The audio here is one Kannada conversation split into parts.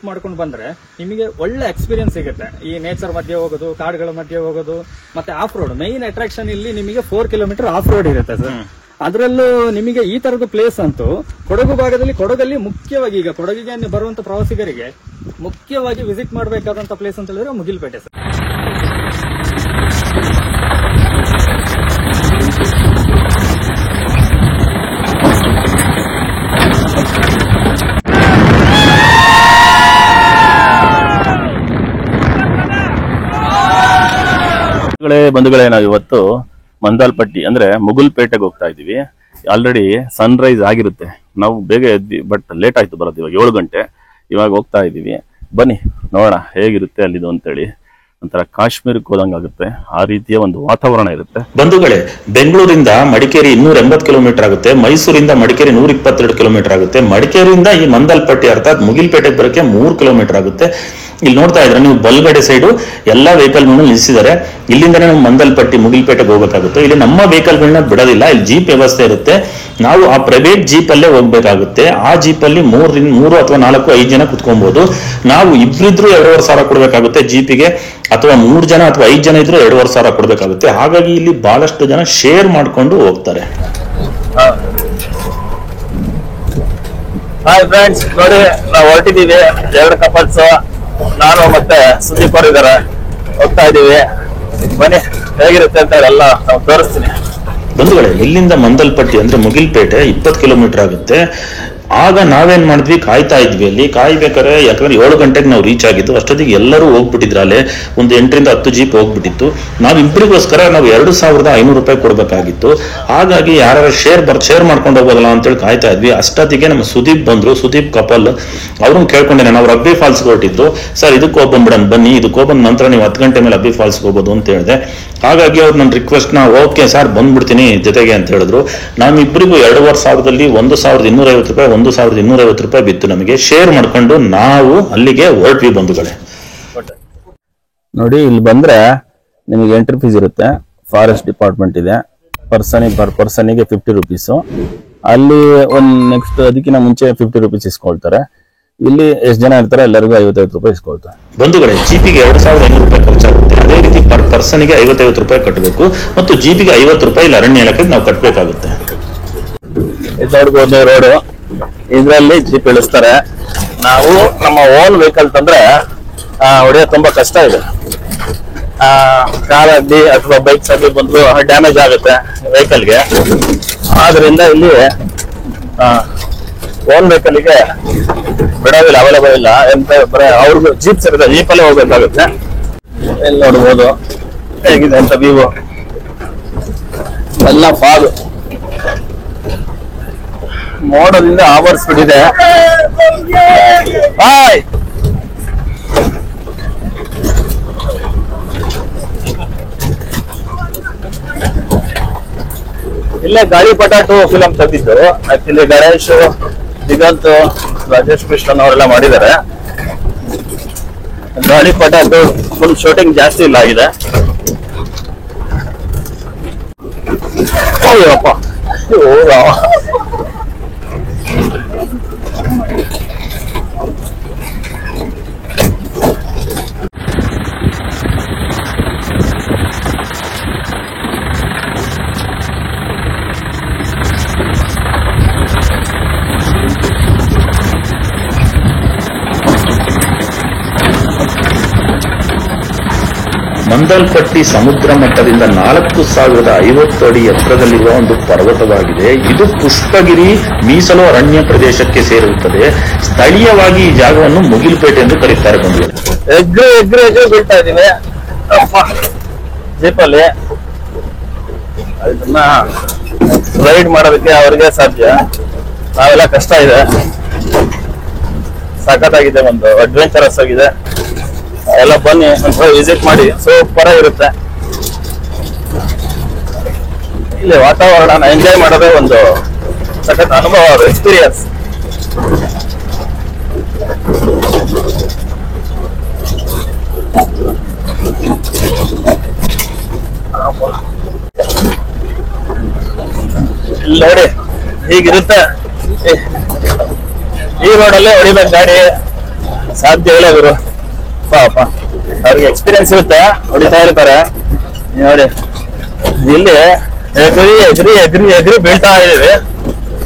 ವಿಸಿಟ್ ಮಾಡ್ಕೊಂಡು ಬಂದ್ರೆ ನಿಮಗೆ ಒಳ್ಳೆ ಎಕ್ಸ್ಪೀರಿಯನ್ಸ್ ಸಿಗುತ್ತೆ. ಈ ನೇಚರ್ ಮಧ್ಯೆ ಹೋಗೋದು, ಕಾಡುಗಳ ಮಧ್ಯೆ ಹೋಗೋದು, ಮತ್ತೆ ಆಫ್ ರೋಡ್ ಮೈನ್ ಅಟ್ರಾಕ್ಷನ್ ಇಲ್ಲಿ ನಿಮಗೆ 4 ಕಿಲೋಮೀಟರ್ ಆಫ್ ರೋಡ್ ಇರುತ್ತೆ ಸರ್. ಅದರಲ್ಲೂ ನಿಮಗೆ ಈ ತರದ ಪ್ಲೇಸ್ ಅಂತೂ ಕೊಡಗು ಭಾಗದಲ್ಲಿ, ಕೊಡಗಲ್ಲಿ ಮುಖ್ಯವಾಗಿ ಈಗ ಕೊಡಗಿಗೆ ಬರುವಂತ ಪ್ರವಾಸಿಗರಿಗೆ ಮುಖ್ಯವಾಗಿ ವಿಸಿಟ್ ಮಾಡಬೇಕಾದಂತ ಪ್ಲೇಸ್ ಅಂತ ಹೇಳಿದ್ರೆ ಮುಗಿಲ್ಪೇಟೆ ಸರ್. ಬಂಧುಗಳೇ, ನಾವು ಇವತ್ತು ಮಂದಾಲ್ಪಟ್ಟಿ ಅಂದ್ರೆ ಮುಗುಲ್ಪೇಟೆಗೆ ಹೋಗ್ತಾ ಇದೀವಿ. ಆಲ್ರೆಡಿ ಸನ್ ರೈಸ್ ಆಗಿರುತ್ತೆ, ನಾವು ಬೇಗ ಎದ್ವಿ, ಬಟ್ ಲೇಟ್ ಆಯ್ತು ಬರೋದು. ಇವಾಗ 7 ಗಂಟೆ. ಇವಾಗ ಹೋಗ್ತಾ ಇದೀವಿ, ಬನ್ನಿ ನೋಡೋಣ ಹೇಗಿರುತ್ತೆ ಅಲ್ಲಿದು ಅಂತೇಳಿ. ಒಂಥರ ಕಾಶ್ಮೀರಕ್ಕೆ ಹೋದಂಗಾಗುತ್ತೆ, ಆ ರೀತಿಯ ಒಂದು ವಾತಾವರಣ ಇರುತ್ತೆ. ಬಂಧುಗಳೇ, ಬೆಂಗಳೂರಿಂದ ಮಡಿಕೇರಿ 280 ಕಿಲೋಮೀಟರ್ ಆಗುತ್ತೆ, ಮೈಸೂರಿಂದ ಮಡಿಕೇರಿ 122 ಕಿಲೋಮೀಟರ್ ಆಗುತ್ತೆ, ಮಡಿಕೇರಿಯಿಂದ ಈ ಮಂದಾಲ್ಪಟ್ಟಿ ಅರ್ಥಾತ್ ಮುಗಿಲ್ಪೇಟೆಗೆ ಬರೋಕೆ 3 ಕಿಲೋಮೀಟರ್ ಆಗುತ್ತೆ. ಇಲ್ಲಿ ನೋಡ್ತಾ ಇದ್ರೆ ನೀವು ಬಲ್ಗಡೆ ಸೈಡು ಎಲ್ಲಾ ವೆಹಿಕಲ್ ನಿಲ್ಲಿಸಿದ್ದಾರೆ. ಇಲ್ಲಿಂದನೇ ನಾವು ಮಂದಲ್ಪಟ್ಟಿ ಮುಗಿಲ್ಪೇಟೆಗೆ ಹೋಗಬೇಕಾಗುತ್ತೆ. ಇಲ್ಲಿ ನಮ್ಮ ವೆಹಿಕಲ್ ಗಳನ್ನ ಬಿಡೋದಿಲ್ಲ, ಇಲ್ಲಿ ಜೀಪ್ ವ್ಯವಸ್ಥೆ ಇರುತ್ತೆ. ನಾವು ಆ ಪ್ರೈವೇಟ್ ಜೀಪ್ ಅಲ್ಲೇ ಹೋಗ್ಬೇಕಾಗುತ್ತೆ. ಆ ಜೀಪ್ ಅಲ್ಲಿ 3 ಅಥವಾ 4, 5 ಜನ ಕುತ್ಕೊಬಹುದು. ನಾವು ಇಬ್ರಿದ್ರು 2,500 ಕೊಡ್ಬೇಕಾಗುತ್ತೆ ಜೀಪಿಗೆ, ಅಥವಾ 3 ಜನ ಅಥವಾ 5 ಜನ ಇದ್ರು 2,500 ಕೊಡ್ಬೇಕಾಗುತ್ತೆ. ಹಾಗಾಗಿ ಇಲ್ಲಿ ಬಹಳಷ್ಟು ಜನ ಶೇರ್ ಮಾಡ್ಕೊಂಡು ಹೋಗ್ತಾರೆ. ಹಾಯ್ ಫ್ರೆಂಡ್ಸ್, ನೋಡಿ ನಾವು ಹೊರಟಿದೀವಿ. 2 ಕಪಲ್ಸ್, ನಾನು ಮತ್ತೆ ಸುದೀಪ್ ಅವರು ಇದಾರೆ, ಹೋಗ್ತಾ ಇದೀವಿ. ಬನ್ನಿ ಹೇಗಿರುತ್ತೆ ಅಂತ ಎಲ್ಲ ನಾವು ತೋರಿಸ್ತೀನಿ. ಬಂಧುಗಳೇ, ಇಲ್ಲಿಂದ ಮಂದಲ್ಪಟ್ಟಿ ಅಂದ್ರೆ ಮುಗಿಲ್ಪೇಟೆ 20 ಕಿಲೋಮೀಟರ್ ಆಗುತ್ತೆ. ಆಗ ನಾವೇನ್ ಮಾಡಿದ್ವಿ, ಕಾಯ್ತಾ ಇದ್ವಿ. ಅಲ್ಲಿ ಕಾಯ್ಬೇಕಾರೆ, ಯಾಕಂದ್ರೆ 7 ಗಂಟೆಗೆ ನಾವು ರೀಚ್ ಆಗಿದ್ದು. ಅಷ್ಟೊತ್ತಿಗೆ ಎಲ್ಲರೂ ಹೋಗ್ಬಿಟ್ಟಿದ್ರು. ಅಲ್ಲೇ ಒಂದು 8 ರಿಂದ 10 ಜೀಪ್ ಹೋಗ್ಬಿಟ್ಟಿತ್ತು. ನಾವು ಇಬ್ಬರಿಗೋಸ್ಕರ ನಾವು 2,500 ರೂಪಾಯಿ ಕೊಡ್ಬೇಕಾಗಿತ್ತು. ಹಾಗಾಗಿ ಯಾರು ಶೇರ್ ಮಾಡ್ಕೊಂಡು ಹೋಗೋದಲ್ಲ ಅಂತೇಳಿ ಕಾಯ್ತಾ ಇದ್ವಿ. ಅಷ್ಟೊತ್ತಿಗೆ ನಮ್ಮ ಸುದೀಪ್ ಬಂದ್ರು, ಸುದೀಪ್ ಕಪಲ್. ಅವ್ರನ್ನ ಕೇಳ್ಕೊಂಡೇನೆ, ನಾವು ಅಬ್ಬಿ ಫಾಲ್ಸ್ಗೆ ಹೊರಟಿದ್ರು. ಸರ್ ಇದಕ್ಕೆ ಹೋಗ್ಬಂದ್ಬಿಡೋಣ ಬನ್ನಿ, ಇದಕ್ಕೆ ಹೋಗ್ಬಂದ ನಂತರ ನೀವು 10 ಗಂಟೆ ಮೇಲೆ ಅಬ್ಬಿ ಫಾಲ್ಸ್ಗೆ ಹೋಗ್ಬೋದು ಅಂತ ಹೇಳಿದೆ. ಹಾಗಾಗಿ ಅವ್ರು ನನ್ನ ರಿಕ್ವೆಸ್ಟ್ ನ ಓಕೆ ಸರ್ ಬಂದ್ಬಿಡ್ತೀನಿ ಜೊತೆಗೆ ಅಂತ ಹೇಳಿದ್ರು. ನಮ್ಮಿಬ್ಬರಿಗೂ 2,500ದಲ್ಲಿ 1,250 ರೂಪಾಯಿ 1,250 ರೂಪಾಯಿ ಬಿತ್ತು ನಮಗೆ. ಶೇರ್ ಮಾಡ್ಕೊಂಡು ನಾವು ಅಲ್ಲಿಗೆ ಹೊರಟ್ವಿ ಬಂಧುಗಳೇ. ನೋಡಿ, ಇಲ್ಲಿ ಬಂದ್ರೆ ನಿಮಗೆ ಎಂಟ್ರಿ ಫೀಸ್ ಇರುತ್ತೆ. ಫಾರೆಸ್ಟ್ ಡಿಪಾರ್ಟ್ಮೆಂಟ್ ಇದೆ. ಪರ್ ಪರ್ಸನಿಗೆ 50 ರೂಪೀಸ್. ಅಲ್ಲಿ ನೆಕ್ಸ್ಟ್ ಅದಕ್ಕಿಂತ ಮುಂಚೆ 50 ರೂಪೀಸ್ ಇಸ್ಕೊಳ್ತಾರೆ. ಇಲ್ಲಿ ಎಷ್ಟು ಜನ ಇರ್ತಾರೆ ಎಲ್ಲರಿಗೂ 55 ರೂಪಾಯಿ ಇಸ್ಕೊಳ್ತಾರೆ. ಬಂಧುಗಳೇ, ಜೀಪಿಗೆ 2,500 ರೂಪಾಯಿ ಖರ್ಚಾಗುತ್ತೆ. ಅದೇ ರೀತಿ ಪರ್ ಪರ್ಸನ್ಗೆ 55 ರೂಪಾಯಿ ಕಟ್ಟಬೇಕು, ಮತ್ತು ಜೀಪಿಗೆ 50 ರೂಪಾಯಿ ಇಲ್ಲಿ ಅರಣ್ಯ ಇಲಾಖೆಗೆ ನಾವು ಕಟ್ಟಬೇಕಾಗುತ್ತೆ. ನೋಡ್ಬೋದು ರೋಡ್, ಇದ್ರಲ್ಲಿ ಜೀಪ್ ಇಳಿಸ್ತಾರೆ. ನಾವು ನಮ್ಮ ಓನ್ ವೆಹಿಕಲ್ ತಂದ್ರೆ ಹೊಡೆಯೋದು ತುಂಬಾ ಕಷ್ಟ ಇದೆ. ಕಾರ್ ಆಗಲಿ ಅಥವಾ ಬೈಕ್ಸ್ ಆಗಲಿ ಬಂದ್ರು ಡ್ಯಾಮೇಜ್ ಆಗುತ್ತೆ ವೆಹಿಕಲ್ಗೆ. ಆದ್ರಿಂದ ಇಲ್ಲಿ ಓನ್ ವೆಹಿಕಲ್ಗೆ ಬಿಡೋದಿಲ್ಲ, ಅವೈಲೇಬಲ್ ಇಲ್ಲ. ಅವ್ರಿಗೂ ಜೀಪ್ ಇರುತ್ತೆ, ಜೀಪಲ್ಲೇ ಹೋಗ್ಬೇಕಾಗುತ್ತೆ. ಇಲ್ಲಿ ನೋಡ್ಬೋದು ಹೇಗಿದೆ ಅಂತ ವ್ಯೂ. ಎಲ್ಲ ಫಾಗ್ ಮೋಡದಿಂದ ಆವರಿಸ್ಬಿಟ್ಟಿದೆ. ಹಾಯ್, ಇಲ್ಲೇ ಗಾಳಿಪಟ 2 ಫಿಲಂ ತೆಗೆದಿದ್ದು. ಆಕ್ಚುಲಿ ಗಣೇಶ್, ದಿಗಂತ್, ರಾಜೇಶ್ ಕೃಷ್ಣನ್ ಅವರೆಲ್ಲ ಮಾಡಿದ್ದಾರೆ. ಗಾಳಿಪಟ 2 ಫುಲ್ ಶೂಟಿಂಗ್ ಜಾಸ್ತಿ ಇಲ್ಲ ಆಗಿದೆ. ಅಯ್ಯಪ್ಪ, ಮಂದಲ್ಪಟ್ಟಿ ಸಮುದ್ರ ಮಟ್ಟದಿಂದ 4,050 ಅಡಿ ಎತ್ತರದಲ್ಲಿರುವ ಒಂದು ಪರ್ವತವಾಗಿದೆ. ಇದು ಪುಷ್ಪಗಿರಿ ಮೀಸಲು ಅರಣ್ಯ ಪ್ರದೇಶಕ್ಕೆ ಸೇರಿರುತ್ತದೆ. ಸ್ಥಳೀಯವಾಗಿ ಈ ಜಾಗವನ್ನು ಮುಗಿಲ್ಪೇಟೆ ಎಂದು ಕರೀತಾರೆ. ಬಂಧುಗಳು, ಎಗ್ರೆ ಬೀಳ್ತಾ ಇದೀವಿ ಜೀಪಲ್ಲಿ. ಅದನ್ನ ರೈಡ್ ಮಾಡೋದಕ್ಕೆ ಅವ್ರಿಗೆ ಸಾಧ್ಯ, ನಾವೆಲ್ಲ ಕಷ್ಟ ಇದೆ. ಸಖತ್ತಾಗಿದೆ, ಒಂದು ಅಡ್ವೆಂಚರಸ್ ಆಗಿದೆ. ಎಲ್ಲ ಬನ್ನಿ ಒಂದ್ಸಲ ವಿಸಿಟ್ ಮಾಡಿ, ಸೂಪರ್ ಆಗಿರುತ್ತೆ. ಇಲ್ಲಿ ವಾತಾವರಣ ಎಂಜಾಯ್ ಮಾಡೋದೇ ಒಂದು ಸಖತ್ ಅನುಭವ, ಎಕ್ಸ್ಪೀರಿಯನ್ಸ್. ಇಲ್ಲಿ ನೋಡಿ ಹೀಗಿರುತ್ತೆ. ಈ ರೋಡಲ್ಲೇ ಹೊಡಿಬೇಕು ಗಾಡಿ. ಸಾಧ್ಯ ಇಲ್ಲ ಗುರು. ಪಾಪ ಅವ್ರಿಗೆ ಎಕ್ಸ್ಪೀರಿಯನ್ಸ್ ಇರುತ್ತೆ, ಹೊಡಿತಾ ಇರ್ತಾರೆ. ನೋಡಿ ಇಲ್ಲಿ ಎಗ್ರಿ ಎಗ್ರಿ ಎಗ್ರಿ ಎಗ್ರಿ ಬೀಳ್ತಾ ಇದೀವಿ.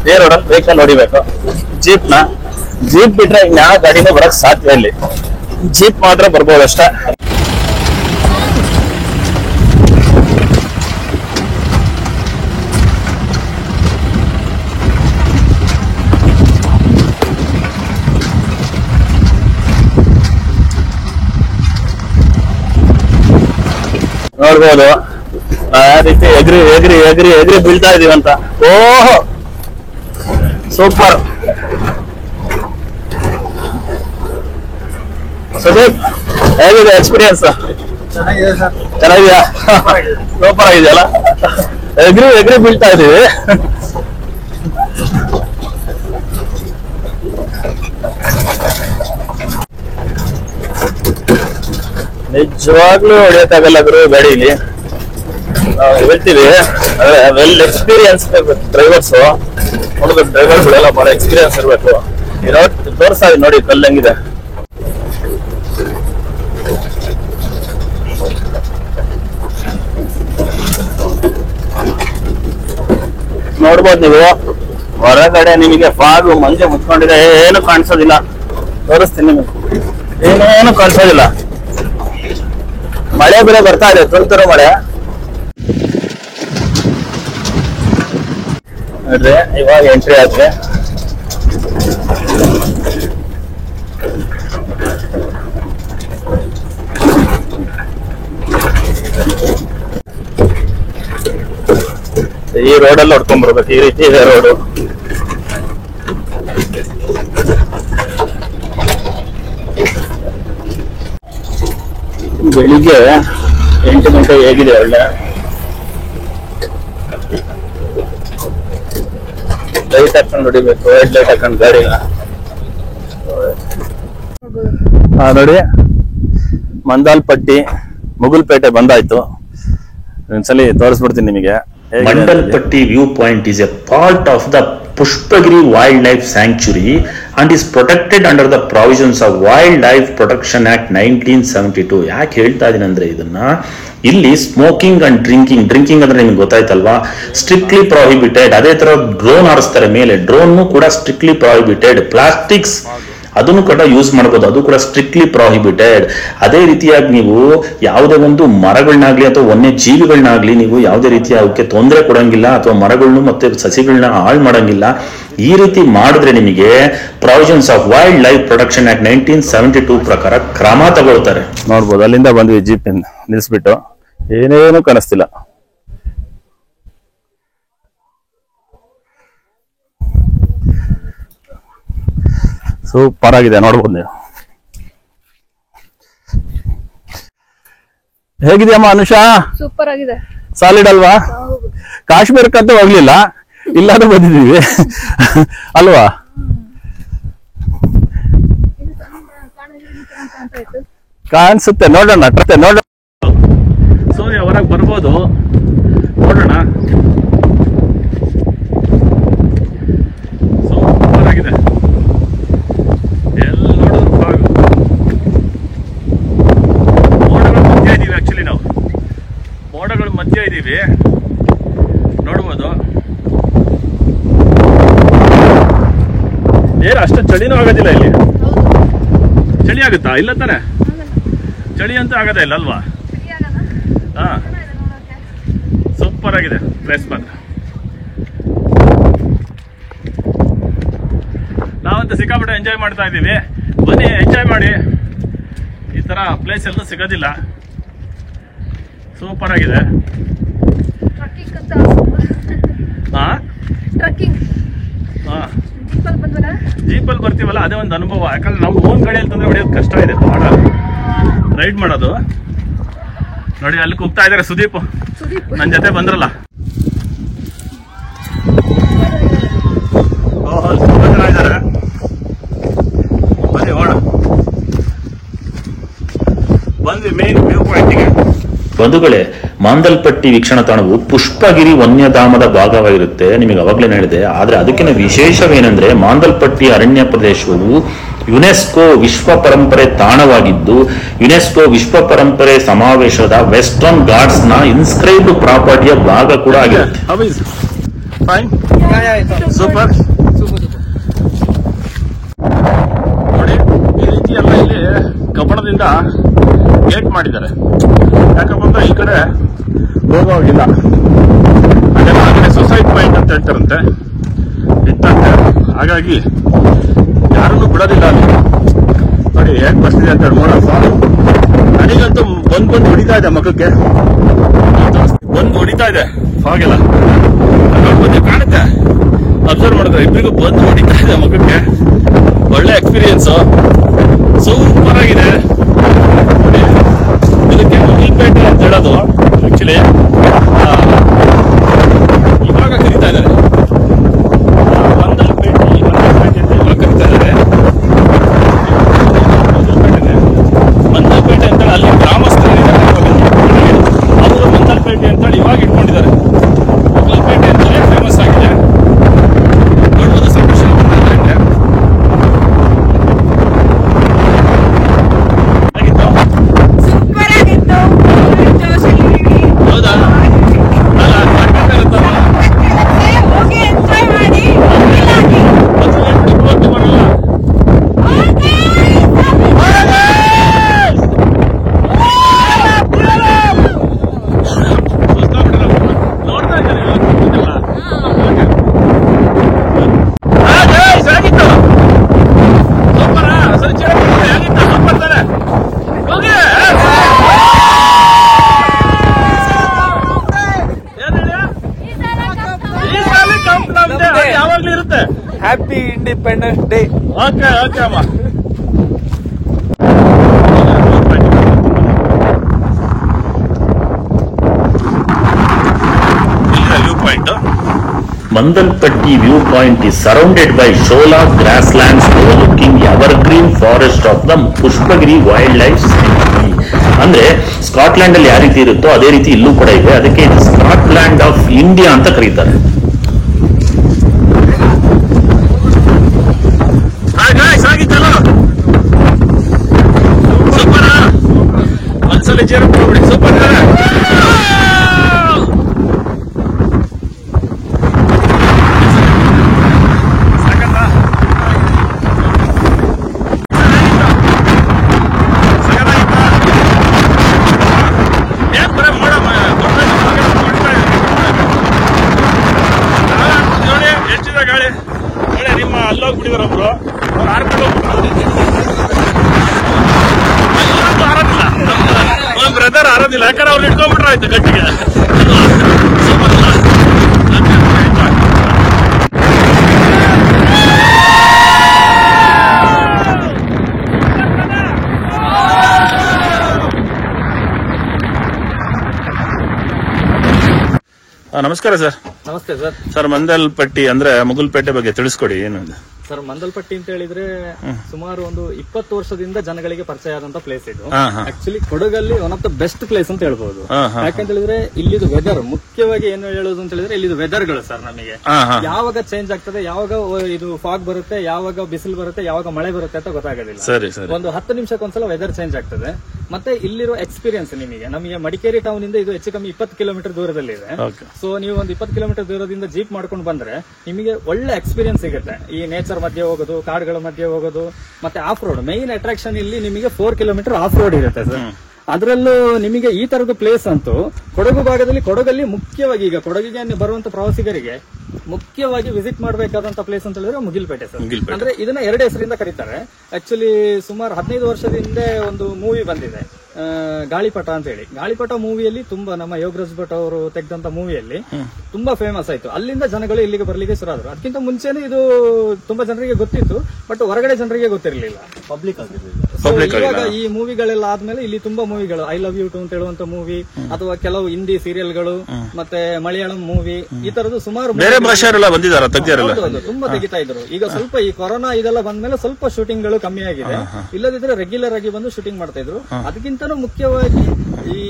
ಬೇರೆ ರೋಡಲ್ಲಿ ವೆಹಿಕಲ್ ಹೊಡಿಬೇಕು. ಜೀಪ್ ಬಿಟ್ರೆ ಯಾವ ಗಾಡಿನೂ ಬರಕ್ ಸಾಧ್ಯ ಇಲ್ಲಿ. ಜೀಪ್ ಮಾತ್ರ ಬರ್ಬೋದು ಅಷ್ಟೇ. ನೋಡ್ಬೋದು ಯಾವ ರೀತಿ ಎಗ್ರಿ ಎಗ್ರಿ ಎಗ್ರಿ ಎಗ್ರಿ ಬೀಳ್ತಾ ಇದೀವಂತ. ಓಹೋ ಸೂಪರ್. ಸುದೀಪ್ ಹೇಗಿದೆ ಎಕ್ಸ್ಪೀರಿಯನ್ಸ್? ಚೆನ್ನಾಗಿದೆಯಾ? ಸೂಪರ್ ಆಗಿದೆಯಲ್ಲ. ಎಗ್ರಿ ಎಗ್ರಿ ಬೀಳ್ತಾ ಇದೀವಿ. ನಿಜವಾಗ್ಲೂ ಹೊಡೆಯಕ್ಕಾಗಲ್ಲ ಗುರು ಗಾಡಿಲಿ. ನಾವು ಹೇಳ್ತೀವಿ ಅಂದ್ರೆ ವೆಲ್ ಎಕ್ಸ್ಪೀರಿಯನ್ಸ್ ಡ್ರೈವರ್ಸ್. ನೋಡಿದ್ರೆ ಡ್ರೈವರ್ಗಳೆಲ್ಲ ಬಹಳ ಎಕ್ಸ್ಪೀರಿಯನ್ಸ್ ಇರ್ಬೇಕು. ತೋರ್ಸಾ ನೋಡಿ ಕಲ್ಲು ಹೆಂಗಿದೆ. ನೋಡ್ಬೋದು ನೀವು ಹೊರಗಡೆ ನಿಮಗೆ ಫಾಗ್ ಮಂಜು ಮುಚ್ಕೊಂಡಿದೆ, ಏನು ಕಾಣಿಸೋದಿಲ್ಲ. ತೋರಿಸ್ತೀನಿ ನಿಮಗೆ, ಏನೇನು ಕಾಣಿಸೋದಿಲ್ಲ. ಮಳೆ ಬೇರೆ ಬರ್ತಾ ಇದೆ, ತುಂತುರು ಮಳೆ. ನೋಡ್ರಿ ಇವಾಗ ಎಂಟ್ರಿ ಆದ್ರೆ ಈ ರೋಡಲ್ಲಿ ಹೊಡ್ಕೊಂಡ್ ಬರ್ಬೇಕು. ಈ ರೀತಿ ಇದೆ ರೋಡು. ಬೆಳಿಗ್ಗೆ 8 ಗಂಟೆ ಹೇಗಿದೆ ಒಳ್ಳೆ. ಲೈಟ್ ಹಾಕೊಂಡು ಹೊಡಿಬೇಕು, ಹೆಡ್ ಲೈಟ್ ಹಾಕೊಂಡು ಗಾಡಿನ. ನೋಡಿ ಮಂದಾಲ್ಪಟ್ಟಿ ಮುಗುಲ್ಪೇಟೆ ಬಂದಾಯ್ತು. ಒಂದ್ಸಲಿ ತೋರಿಸ್ಬಿಡ್ತೀನಿ ನಿಮಗೆ. Mandalpatti viewpoint is a part of the Pushpagiri Wildlife Sanctuary and is protected under the provisions of Wildlife Protection Act 1972. ಯಾಕೆ ಹೇಳ್ತಾ ಇದೀನಿ ಅಂದ್ರೆ ಇದನ್ನ, ಇಲ್ಲಿ ಸ್ಮೋಕಿಂಗ್ ಅಂಡ್ ಡ್ರಿಂಕಿಂಗ್ ಅಂದ್ರೆ ನಿಮ್ಗೆ ಗೊತ್ತಾಯ್ತಲ್ವಾ, ಸ್ಟ್ರಿಕ್ಟ್ಲಿ ಪ್ರಾಹಿಬಿಟೆಡ್. ಅದೇ ತರ ಡ್ರೋನ್ ಹಾರಿಸ್ತಾರೆ ಮೇಲೆ, ಡ್ರೋನ್ ಕೂಡ ಸ್ಟ್ರಿಕ್ಟ್ಲಿ ಪ್ರಾಹಿಬಿಟೆಡ್. ಪ್ಲಾಸ್ಟಿಕ್ಸ್ ಅದನ್ನು ಕೂಡ ಯೂಸ್ ಮಾಡಬಹುದು, ಅದು ಕೂಡ ಸ್ಟ್ರಿಕ್ಟ್ಲಿ ಪ್ರಾಹಿಬಿಟೆಡ್. ಅದೇ ರೀತಿಯಾಗಿ ನೀವು ಯಾವುದೇ ಒಂದು ಮರಗಳನ್ನಾಗ್ಲಿ ಅಥವಾ ವನ್ಯ ಜೀವಿಗಳನ್ನಾಗ್ಲಿ ನೀವು ಯಾವುದೇ ರೀತಿಯ ಅವಕ್ಕೆ ತೊಂದರೆ ಕೊಡಂಗಿಲ್ಲ, ಅಥವಾ ಮರಗಳನ್ನು ಮತ್ತೆ ಸಸಿಗಳನ್ನ ಹಾಳು ಮಾಡಂಗಿಲ್ಲ. ಈ ರೀತಿ ಮಾಡಿದ್ರೆ ನಿಮಗೆ provisions of wild life protection act 1972 ಪ್ರಕಾರ ಕ್ರಮ ತಗೊಳ್ತಾರೆ. ನೋಡ್ಬೋದು ಅಲ್ಲಿಂದ ಬಂದ್ವಿ, ಜೀಪ್ ನಿಲ್ಸ್ಬಿಟ್ಟು. ಏನೇನು ಕಾಣಿಸ್ತಿಲ್ಲ. ಸೂಪರ್ ಆಗಿದೆ, ನೋಡ್ಬೋದು ನೀವು. ಹೇಗಿದೆಯಮ್ಮ ಅನುಷಾ? ಸೂಪರ್ ಆಗಿದೆ. ಸಾಲಿಡ್ ಅಲ್ವಾ? ಕಾಶ್ಮೀರಕ್ಕಂತೂ ಹೋಗ್ಲಿಲ್ಲ, ಇಲ್ಲಾದ್ರೂ ಬಂದಿದೀವಿ ಅಲ್ವಾ? ಕಾಣಿಸುತ್ತೆ, ನೋಡೋಣ. ಸೂರ್ಯ ಹೊರಗೆ ಬರ್ಬೋದು, ನೋಡೋಣ. ಸೂಪರ್ ಆಗಿದೆ. ಎಲ್ಲ ನೋಡಿದ್ರು ಫಾಗ್. ಮೋಡಗಳ ಮಧ್ಯೆ ಇದೀವಿ. ಆಕ್ಚುಲಿ ನಾವು ಮೋಡಗಳ ಮಧ್ಯೆ ಇದೀವಿ, ನೋಡ್ಬೋದು. ಏನು ಅಷ್ಟು ಚಳಿನೂ ಆಗೋದಿಲ್ಲ ಇಲ್ಲಿ. ಚಳಿ ಆಗುತ್ತಾ? ಇಲ್ಲ ತಾನೆ, ಚಳಿ ಅಂತ ಆಗೋದೇ ಇಲ್ಲ ಅಲ್ವಾ? ಹಾ, ಸೂಪರ್ ಆಗಿದೆ ಪ್ಲೇಸ್ ಮಾತ್ರ. ನಾವಂತ ಸಿಕ್ಕಾಪಟ್ಟೆ ಎಂಜಾಯ್ ಮಾಡ್ತಾ ಇದ್ದೀವಿ. ಬನ್ನಿ ಎಂಜಾಯ್ ಮಾಡಿ. ಈ ತರ ಪ್ಲೇಸ್ ಎಲ್ಲ ಸಿಗೋದಿಲ್ಲ. ಸೂಪರ್ ಆಗಿದೆ. ಜೀಪಲ್ಲಿ ಬರ್ತೀವಲ್ಲ, ಅದೇ ಒಂದು ಅನುಭವ. ಯಾಕಂದ್ರೆ ನಾವು ಓನ್ ಗಾಡಿಯಲ್ಲಿ ತಂದ್ರೆ ಹೊಡೆಯೋದು ಕಷ್ಟ ಇದೆ, ಬಹಳ ರೈಡ್ ಮಾಡೋದು. ನೋಡಿ ಅಲ್ಲಿ ಹೋಗ್ತಾ ಇದಾರೆ ಸುದೀಪ್, ನನ್ನ ಜೊತೆ ಬಂದ್ರಲ್ಲ. ಓಹೋ, ತುಂಬಾ ಜನ ಇದ್ದಾರೆ. ಬನ್ನಿ ಹೋಣ. ಬಂದ್ವಿ ಮೇನ್ ವ್ಯೂ ಪಾಯಿಂಟ್ಗೆ. ಬಂಧುಗಳೇ, ಮಾಂದಲ್ಪಟ್ಟಿ ವೀಕ್ಷಣಾ ತಾಣವು ಪುಷ್ಪಗಿರಿ ವನ್ಯಧಾಮದ ಭಾಗವಾಗಿರುತ್ತೆ, ನಿಮಗೆ ಅವಾಗಲೇ ಹೇಳಿದೆ. ಆದ್ರೆ ಅದಕ್ಕಿಂತ ವಿಶೇಷವೇನೆಂದ್ರೆ ಮಾಂದಲ್ಪಟ್ಟಿ ಅರಣ್ಯ ಪ್ರದೇಶವು ಯುನೆಸ್ಕೋ ವಿಶ್ವ ಪರಂಪರೆ ತಾಣವಾಗಿದ್ದು ಯುನೆಸ್ಕೋ ವಿಶ್ವ ಪರಂಪರೆ ಸಮಾವೇಶದ ವೆಸ್ಟರ್ನ್ ಘಾಟ್ಸ್ ನ ಇನ್ಸ್ಕ್ರೈಬ್ಡ್ ಪ್ರಾಪರ್ಟಿಯ ಭಾಗ ಕೂಡ ಆಗಿರುತ್ತೆ. ಸೂಪರ್. ನೋಡಿ ಈ ರೀತಿ ಎಲ್ಲ ಇಲ್ಲಿ ಕಬ್ಬಣದಿಂದ ಗೇಟ್ ಮಾಡಿದ್ದಾರೆ. ಯಾಕಪ್ಪ ಅಂದ್ರೆ ಈ ಕಡೆ ಹೋಗೋಗಿಲ್ಲ, ಅದೆಲ್ಲ ಆ ಕಡೆ ಸುಸೈಡ್ ಪಾಯಿಂಟ್ ಅಂತ ಹೇಳ್ತಾರಂತೆ, ಇತ್ತಂತೆ. ಹಾಗಾಗಿ ಯಾರನ್ನು ಬಿಡೋದಿಲ್ಲ ಅಲ್ಲಿ. ನೋಡಿ ಹೇಗ್ ಬರ್ತಿದೆ ಅಂತ ಹೇಳಿ ನೋಡಪ್ಪ. ನನಗಂತೂ ಬಂದು ಹೊಡಿತಾ ಇದೆ ಮಗಕ್ಕೆ, ಬಂದು ಹೊಡಿತಾ ಇದೆ ಹಾಗೆಲ್ಲ ಬಂದು ಕಾಣುತ್ತೆ. ಅಬ್ಸರ್ವ್ ಮಾಡಿದ್ರೆ ಇಬ್ಬರಿಗೂ ಬಂದು ಹೊಡಿತಾ ಇದೆ ಮಗಕ್ಕೆ. ಒಳ್ಳೆ ಎಕ್ಸ್ಪೀರಿಯನ್ಸ್, ಸೂಪರ್ ಆಗಿದೆ. ಇದಕ್ಕೆ ಮುಗಿಲ್ಪೇಟೆ ಅಂತ ಹೇಳೋದು ಆಕ್ಚುಲಿ ಇವಾಗ ಕರೀತಾ ಇದ್ದಾರೆ ಮಂದಲ್ಪೇಟೆ ಅಂತ ಇವಾಗ ಕರೀತಾ ಇದ್ದಾರೆ. ಮಂದಲ್ಪೇಟೆ ಅಂತೇಳಿ ಅಲ್ಲಿ ಗ್ರಾಮಸ್ಥರಿದ್ದಾರೆ, ಅವರು ಮಂದಲ್ಪೇಟೆ ಅಂತೇಳಿ ಇವಾಗ ಇಟ್ಕೊಂಡಿದ್ದಾರೆ. ಮುಗಿಲ್ಪೇಟೆ ಅಂತಲೇ ಫೇಮಸ್ ಆಗಿದೆ. ನೋಡ್ಬೋದು ಸಂತೋಷ ಆಗಿತ್ತು. ಹೌದಾ? ಯಾವಾಗ್ಲೂ ಇರುತ್ತೆ. Happy independence day. Okay okay ಅಮ್ಮ. View point Mandalpatti viewpoint is surrounded by Shola grasslands overlooking evergreen forest of the Pushpagiri wildlife sanctuary. ಅಂದ್ರೆ ಸ್ಕಾಟ್ಲ್ಯಾಂಡ್ ಅಲ್ಲಿ ಯಾವ ರೀತಿ ಇರುತ್ತೋ ಅದೇ ರೀತಿ ಇಲ್ಲೂ ಕೂಡ ಇದೆ. ಅದಕ್ಕೆ ಇದು ಸ್ಕಾಟ್ಲ್ಯಾಂಡ್ ಆಫ್ ಇಂಡಿಯಾ ಅಂತ ಕರೀತಾರೆ. ಆಗಿತ್ತಲ್ಲ ಸೂಪರ್. ಒಂದ್ಸಲ ಜೇರು ಬಿಡಿ. ಸೂಪರ್ ಗಾಳಿ. ನಿಮ್ಮ ಅಲ್ಲೋಗ್ಬಿಟ್ಟಿದಾರ ಒಬ್ರು, ಅವ್ರು ಆರ್ಕೊಂಡು ಆರೋದಿಲ್ಲ, ನಮ್ಮ ಬ್ರದರ್ ಆರೋದಿಲ್ಲ. ಯಾಕಂದ್ರೆ ಅವ್ರು ಇಟ್ಕೊಂಡ್ಬಿಟ್ರೆ ಆಯ್ತು ಗಟ್ಟಿಗೆ. ನಮಸ್ಕಾರ ಸರ್. ನಮಸ್ತೆ ಸರ್. ಸರ್ ಮಂದಲ್ಪಟ್ಟಿ ಅಂದ್ರೆ ಮುಗುಲ್ಪೇಟೆ ಬಗ್ಗೆ ತಿಳಿಸ್ಕೊಡಿ. ಏನು ಸರ್, ಮಂದಲ್ಪಟ್ಟಿ ಅಂತ ಹೇಳಿದ್ರೆ ಸುಮಾರು ಒಂದು 20 ವರ್ಷದಿಂದ ಜನಗಳಿಗೆ ಪರಿಚಯ ಆದಂತ ಪ್ಲೇಸ್ ಇದು. ಆಕ್ಚುಲಿ ಕೊಡಗಲ್ಲಿ one of the best place ಅಂತ ಹೇಳ್ಬಹುದು. ಯಾಕಂತ ಹೇಳಿದ್ರೆ ಇಲ್ಲಿದು ವೆದರ್, ಮುಖ್ಯವಾಗಿ ಏನು ಹೇಳೋದು ಅಂತ ಹೇಳಿದ್ರೆ ಇಲ್ಲಿದು ವೆದರ್ಗಳು ಸರ್. ನಮಗೆ ಯಾವಾಗ ಚೇಂಜ್ ಆಗ್ತದೆ, ಯಾವಾಗ ಇದು ಫಾಗ್ ಬರುತ್ತೆ, ಯಾವಾಗ ಬಿಸಿಲು ಬರುತ್ತೆ, ಯಾವಾಗ ಮಳೆ ಬರುತ್ತೆ ಅಂತ ಗೊತ್ತಾಗೋದಿಲ್ಲ. ಒಂದು 10 ನಿಮಿಷಕ್ಕೊಂದ್ಸಲ ವೆದರ್ ಚೇಂಜ್ ಆಗ್ತದೆ. ಮತ್ತೆ ಇಲ್ಲಿರೋ ಎಕ್ಸ್ಪೀರಿಯನ್ಸ್ ನಮಗೆ ಮಡಿಕೇರಿ ಟೌನ್ ಇಂದ ಇದು ಹೆಚ್ಚು ಕಮ್ಮಿ 20 ಕಿಲೋಮೀಟರ್ ದೂರದಲ್ಲಿ ಇದೆ. ಸೊ ನೀವು ಒಂದು 20 ಕಿಲೋಮೀಟರ್ ದೂರದಿಂದ ಜೀಪ್ ಮಾಡ್ಕೊಂಡು ಬಂದ್ರೆ ನಿಮಗೆ ಒಳ್ಳೆ ಎಕ್ಸ್ಪೀರಿಯನ್ಸ್ ಸಿಗುತ್ತೆ. ಈ ನೇಚರ್ ಮಧ್ಯೆ ಹೋಗೋದು, ಕಾಡುಗಳ ಮಧ್ಯೆ ಹೋಗೋದು, ಮತ್ತೆ ಆಫ್ ರೋಡ್. ಮೈನ್ ಅಟ್ರಾಕ್ಷನ್ ಇಲ್ಲಿ ನಿಮಗೆ 4 ಕಿಲೋಮೀಟರ್ ಆಫ್ ರೋಡ್ ಇರುತ್ತೆ ಸರ್. ಅದರಲ್ಲೂ ನಿಮಗೆ ಈ ತರದ ಪ್ಲೇಸ್ ಅಂತೂ ಕೊಡಗು ಭಾಗದಲ್ಲಿ, ಕೊಡಗಲ್ಲಿ ಮುಖ್ಯವಾಗಿ ಈಗ ಕೊಡಗಿಗೆ ಬರುವಂತ ಪ್ರವಾಸಿಗರಿಗೆ ಮುಖ್ಯವಾಗಿ ವಿಸಿಟ್ ಮಾಡಬೇಕಾದಂತ ಪ್ಲೇಸ್ ಅಂತ ಹೇಳಿದ್ರೆ ಮುಗಿಲ್ಪೇಟೆ ಸರ್. ಅಂದ್ರೆ ಇದನ್ನ 2 ಹೆಸರಿಂದ ಕರೀತಾರೆ. ಆಕ್ಚುಲಿ ಸುಮಾರು 15 ವರ್ಷದ ಹಿಂದೆ ಒಂದು ಮೂವಿ ಬಂದಿದೆ, ಗಾಳಿಪಟ ಅಂತ ಹೇಳಿ. ಗಾಳಿಪಟ ಮೂವಿಯಲ್ಲಿ ತುಂಬಾ ನಮ್ಮ ಯೋಗರಾಜ್ ಭಟ್ ಅವರು ತೆಗೆದಂತ ಮೂವಿಯಲ್ಲಿ ತುಂಬಾ ಫೇಮಸ್ ಆಯ್ತು. ಅಲ್ಲಿಂದ ಜನಗಳು ಇಲ್ಲಿಗೆ ಬರ್ಲಿಕ್ಕೆ ಶುರುವಾದ್ರು. ಅದಕ್ಕಿಂತ ಮುಂಚೆನೆ ಇದು ತುಂಬಾ ಜನರಿಗೆ ಗೊತ್ತಿತ್ತು, ಬಟ್ ಹೊರಗಡೆ ಜನರಿಗೆ ಗೊತ್ತಿರಲಿಲ್ಲ, ಪಬ್ಲಿಕ್ ಆಗಿರಲಿಲ್ಲ. ಇವಾಗ ಈ ಮೂವಿಗಳೆಲ್ಲ ಆದ್ಮೇಲೆ ಇಲ್ಲಿ ತುಂಬಾ ಮೂವಿಗಳು, ಐ ಲವ್ ಯು ಟು ಅಂತ ಹೇಳುವಂತ ಮೂವಿ, ಅಥವಾ ಕೆಲವು ಹಿಂದಿ ಸೀರಿಯಲ್ಗಳು, ಮತ್ತೆ ಮಲಯಾಳಂ ಮೂವಿ, ಈ ತರದ್ದು ಸುಮಾರು ಬೇರೆ ಭಾಷೆಯವರೆಲ್ಲ ಬಂದಿದ್ದಾರೆ, ತುಂಬಾ ತೆಗಿತಾ ಇದ್ರು. ಈಗ ಸ್ವಲ್ಪ ಈ ಕೊರೋನಾ ಇದೆಲ್ಲ ಬಂದ್ಮೇಲೆ ಸ್ವಲ್ಪ ಶೂಟಿಂಗ್ ಗಳು ಕಮ್ಮಿ ಆಗಿದೆ. ಇಲ್ಲದಿದ್ರೆ ರೆಗ್ಯುಲರ್ ಆಗಿ ಬಂದು ಶೂಟಿಂಗ್ ಮಾಡ್ತಾ ಇದ್ರು. ಅದಕ್ಕಿಂತ ಅದಕ್ಕಿಂತನೂ ಮುಖ್ಯವಾಗಿ ಈ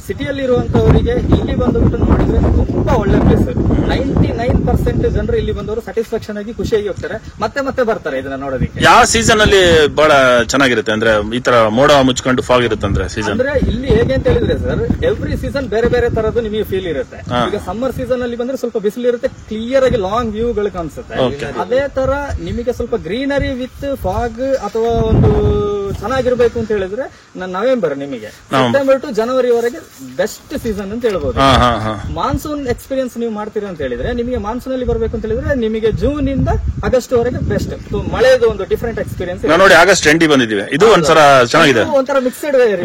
ಸಿಟಿಯಲ್ಲಿ ಇರುವಂತವರಿಗೆ ಇಲ್ಲಿ ಬಂದುಬಿಟ್ಟು ನೋಡಿದ್ರೆ ತುಂಬಾ ಒಳ್ಳೆ ಪ್ಲೇಸ್. 99% ಜನರು ಇಲ್ಲಿ ಬಂದವರು ಸ್ಯಾಟಿಸ್ಫ್ಯಾಕ್ಷನ್ ಆಗಿ ಖುಷಿಯಾಗಿ ಹೋಗ್ತಾರೆ, ಮತ್ತೆ ಮತ್ತೆ ಬರ್ತಾರೆ ಇದನ್ನ ನೋಡೋದಕ್ಕೆ. ಯಾವ ಸೀಸನ್ ಅಲ್ಲಿ ಬಹಳ ಚೆನ್ನಾಗಿರುತ್ತೆ ಅಂದ್ರೆ ಈ ತರ ಮೋಡ ಮುಚ್ಕೊಂಡು ಫಾಗ್ ಇರುತ್ತೆ ಅಂದ್ರೆ ಸೀಸನ್ ಅಂದ್ರೆ ಇಲ್ಲಿ ಹೇಗೆ ಅಂತ ಹೇಳಿದ್ರೆ ಸರ್, ಎವ್ರಿ ಸೀಸನ್ ಬೇರೆ ಬೇರೆ ತರದ್ದು ನಿಮಗೆ ಫೀಲ್ ಇರುತ್ತೆ. ಈಗ ಸಮ್ಮರ್ ಸೀಸನ್ ಅಲ್ಲಿ ಬಂದ್ರೆ ಸ್ವಲ್ಪ ಬಿಸಿಲು ಇರುತ್ತೆ, ಕ್ಲಿಯರ್ ಆಗಿ ಲಾಂಗ್ ವ್ಯೂಗಳು ಕಾಣಿಸುತ್ತೆ. ಅದೇ ತರ ನಿಮಗೆ ಸ್ವಲ್ಪ ಗ್ರೀನರಿ ವಿತ್ ಫಾಗ್ ಅಥವಾ ಒಂದು ಚೆನ್ನಾಗಿರ್ಬೇಕು ಅಂತ ಹೇಳಿದ್ರೆ ನವೆಂಬರ್, ನಿಮಗೆ ಸೆಪ್ಟೆಂಬರ್ ಟು ಜನವರಿವರೆಗೆ ಬೆಸ್ಟ್ ಸೀಸನ್ ಅಂತ ಹೇಳ್ಬೋದು. ಮಾನ್ಸೂನ್ ಎಕ್ಸ್ಪೀರಿಯನ್ಸ್ ನೀವು ಮಾಡ್ತೀರಾ ಅಂತ ಹೇಳಿದ್ರೆ ನಿಮಗೆ ಮಾನ್ಸೂನ್ ಅಲ್ಲಿ ಬರ್ಬೇಕು ಅಂತ ಹೇಳಿದ್ರೆ ನಿಮಗೆ ಜೂನ್ ಇಂದ ಆಗಸ್ಟ್ ವರೆಗೆ ಬೆಸ್ಟ್. ಮಳೆದು ಒಂದು ಡಿಫರೆಂಟ್ ಎಕ್ಸ್ಪೀರಿಯನ್ಸ್. ನೋಡಿ ಆಗಸ್ಟ್ 20 ಬಂದಿದ್ದೀವಿ, ಇದು ಒಂಥರ ಚೆನ್ನಾಗಿದೆ, ಒಂಥರ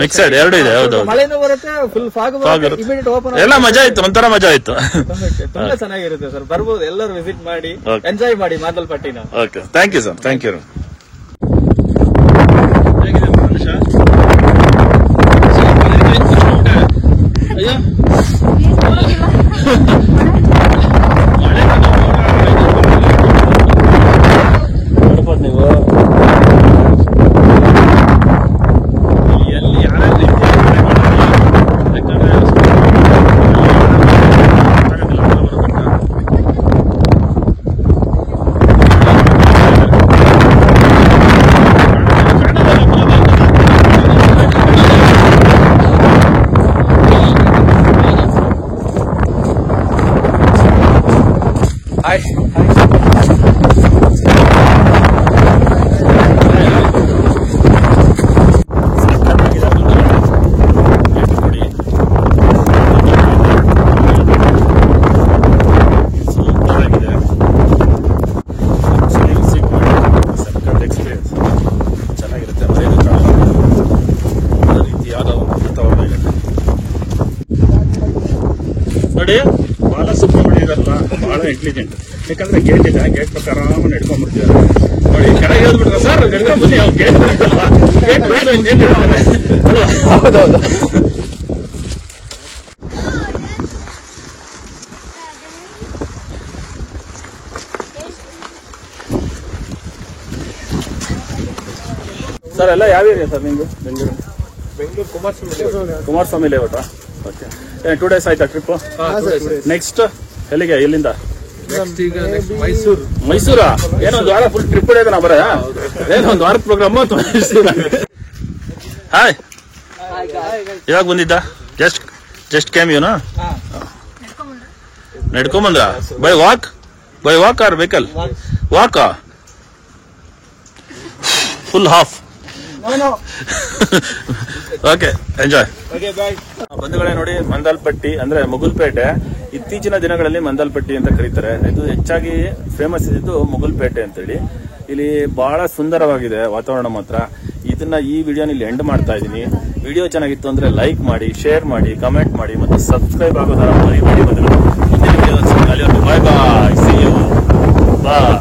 ಮಿಕ್ಸೆಡ್ ಎರಡು ಇದೆ. ಹೌದು, ಮಳೆನೂ ಬರುತ್ತೆ, ಫುಲ್ ಫಾಗ್ ಬರುತ್ತೆ, ಇಮಿಡಿಯೇಟ್ ಓಪನ್. ಎಲ್ಲ ಮಜಾ ಇತ್ತು, ಒಂಥರ ಮಜಾ ಇತ್ತು. ತುಂಬಾ ಚೆನ್ನಾಗಿರುತ್ತೆ ಸರ್, ಬರ್ಬೋದು, ಎಲ್ಲರೂ ವಿಸಿಟ್ ಮಾಡಿ ಎಂಜಾಯ್ ಮಾಡಿ ಮಾದಲ್ಪಟ್ಟಿನ. Okay, thank you sir, thank you. ನೀವು ನೋಡಿ, ಬಾಲಸುಬ್ರಹ್ಮಣ್ಯ ಇರಲ್ಲ, ಬಹಳ ಇಂಟೆಲಿಜೆಂಟ್. ಯಾಕಂದ್ರೆ ಗೇಟ್ ಇದೆ, ಗೇಟ್ ಪ್ರಕಾರ ಆರಾಮ ನಡ್ಕೊಂಡ್ಬಿಡ್ತಿದ್ದಾರೆ. ನೋಡಿ, ಕೆಳಗೆ ಹೇಳ್ಬಿಟ್ರೆ ಸರ್ ನಡ್ಕೊಂಡ್ ಬನ್ನಿ, ಹೌದೌದು. ಸರ್ ಎಲ್ಲ ಯಾವ ಏರಿಯಾ ಸರ್ ನಿಮ್ದು? ಬೆಂಗಳೂರು ಕುಮಾರಸ್ವಾಮಿ ಲೇಔಟ. ಓಕೆ, 2 days ಆಯ್ತಾ ಟ್ರಿಪ್? ನೆಕ್ಸ್ಟ್ ಎಲ್ಲಿಗೆ? ಎಲ್ಲಿಂದ? ಮೈಸೂರಾ? ಏನೊಂದು ವಾರ ಫುಲ್ ಟ್ರಿಪ್ ಹೊಡೆಯೋದು ನಾ ಬರ? ಏನೊಂದು ವಾರದ ಪ್ರೋಗ್ರಾಮ್? ಹಾಯ್, ಇವಾಗ ಬಂದಿದ್ದ? ಜಸ್ಟ್ ಕೇಮ್ ಯುನಾ? ನಡ್ಕೊಂಬಂದ್ರ? By walk or vehicle? Walk? Full half. Okay, enjoy. ಬಂಧುಗಳೇ, ನೋಡಿ, ಮಂದಲ್ಪಟ್ಟಿ ಅಂದ್ರೆ ಮುಗುಲ್ಪೇಟೆ. ಇತ್ತೀಚಿನ ದಿನಗಳಲ್ಲಿ ಮಂದಲ್ಪಟ್ಟಿ ಅಂತ ಕರೀತಾರೆ. ಇದು ಹೆಚ್ಚಾಗಿ ಫೇಮಸ್ ಇದ್ದು ಮುಗುಲ್ಪೇಟೆ ಅಂತೇಳಿ. ಇಲ್ಲಿ ಬಹಳ ಸುಂದರವಾಗಿದೆ ವಾತಾವರಣ ಮಾತ್ರ. ಇದನ್ನ ಈ ವಿಡಿಯೋನ ಇಲ್ಲಿ ಎಂಡ್ ಮಾಡ್ತಾ ಇದ್ದೀನಿ. ವಿಡಿಯೋ ಚೆನ್ನಾಗಿತ್ತು ಅಂದ್ರೆ ಲೈಕ್ ಮಾಡಿ, ಶೇರ್ ಮಾಡಿ, ಕಮೆಂಟ್ ಮಾಡಿ ಮತ್ತು ಸಬ್ಸ್ಕ್ರೈಬ್ ಆಗೋದರ ಮರಿಬೇಡಿ. ಮುಂದಿನ video bye bye, see you bye.